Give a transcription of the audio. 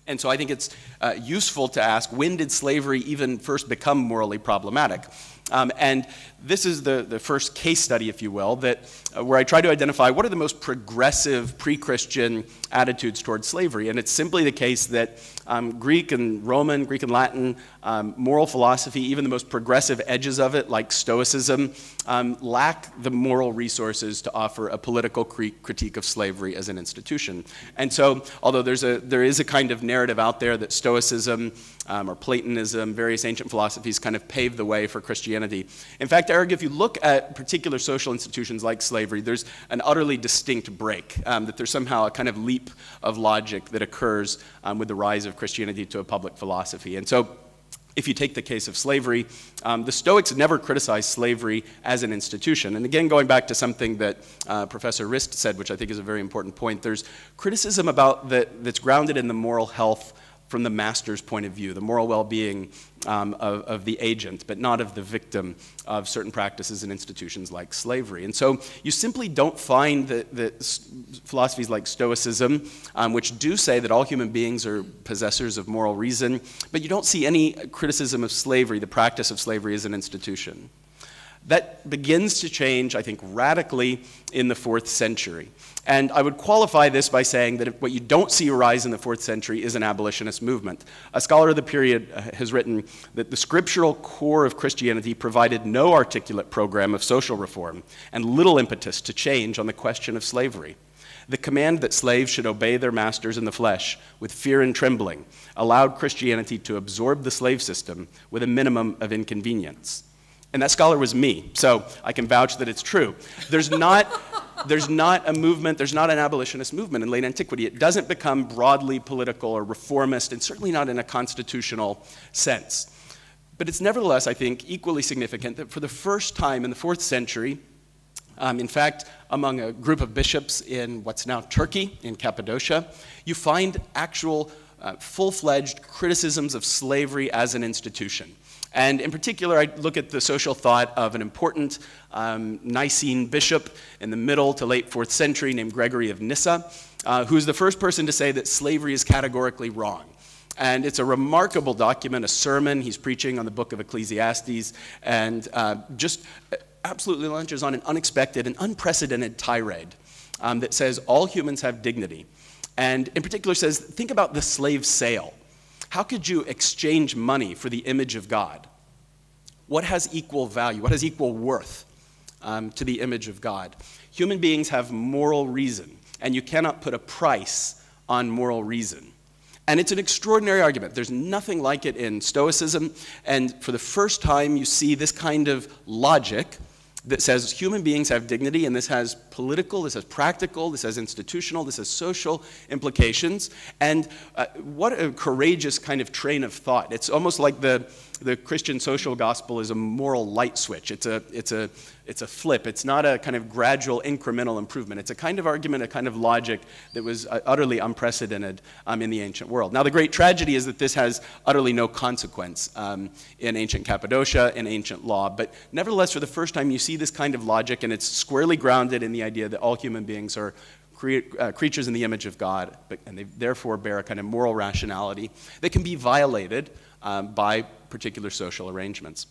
And so I think it's useful to ask, when did slavery even first become morally problematic? And this is the first case study, if you will, where I try to identify what are the most progressive pre-Christian attitudes towards slavery. And it's simply the case that Greek and Latin, moral philosophy, even the most progressive edges of it, like Stoicism, lack the moral resources to offer a political critique of slavery as an institution. And so, although there is a kind of narrative out there that Stoicism or Platonism, various ancient philosophies kind of paved the way for Christianity. In fact, Eric, if you look at particular social institutions like slavery, there's an utterly distinct break, that there's somehow a kind of leap of logic that occurs with the rise of Christianity to a public philosophy. And so, if you take the case of slavery, the Stoics never criticized slavery as an institution. And again, going back to something that Professor Rist said, which I think is a very important point, there's criticism about that's grounded in the moral health from the master's point of view, the moral well-being of the agent, but not of the victim of certain practices and institutions like slavery. And so you simply don't find that philosophies like Stoicism, which do say that all human beings are possessors of moral reason, but you don't see any criticism of slavery, the practice of slavery as an institution. That begins to change, I think, radically in the 4th century. And I would qualify this by saying that what you don't see arise in the 4th century is an abolitionist movement. A scholar of the period has written that the scriptural core of Christianity provided no articulate program of social reform and little impetus to change on the question of slavery. The command that slaves should obey their masters in the flesh with fear and trembling allowed Christianity to absorb the slave system with a minimum of inconvenience. And that scholar was me, so I can vouch that it's true. There's not a movement, there's not an abolitionist movement in late antiquity. It doesn't become broadly political or reformist, and certainly not in a constitutional sense. But it's nevertheless, I think, equally significant that for the first time in the 4th century, in fact, among a group of bishops in what's now Turkey, in Cappadocia, you find actual full-fledged criticisms of slavery as an institution. And in particular, I look at the social thought of an important Nicene bishop in the middle to late 4th century named Gregory of Nyssa, who's the first person to say that slavery is categorically wrong. And it's a remarkable document, a sermon. He's preaching on the book of Ecclesiastes, and just absolutely launches on an unexpected and unprecedented tirade that says all humans have dignity. And in particular says, think about the slave sale. How could you exchange money for the image of God? What has equal value? What has equal worth to the image of God? Human beings have moral reason, and you cannot put a price on moral reason. And it's an extraordinary argument. There's nothing like it in Stoicism, and for the first time you see this kind of logic that says human beings have dignity, and this has political, this has practical, this has institutional, this has social implications. And what a courageous kind of train of thought. It's almost like the Christian social gospel is a moral light switch. It's a flip. It's not a kind of gradual incremental improvement. It's a kind of argument, a kind of logic that was utterly unprecedented in the ancient world. Now, the great tragedy is that this has utterly no consequence in ancient Cappadocia, in ancient law. But nevertheless, for the first time, you see this kind of logic, and it's squarely grounded in the idea that all human beings are creatures in the image of God, and they therefore bear a kind of moral rationality that can be violated by particular social arrangements.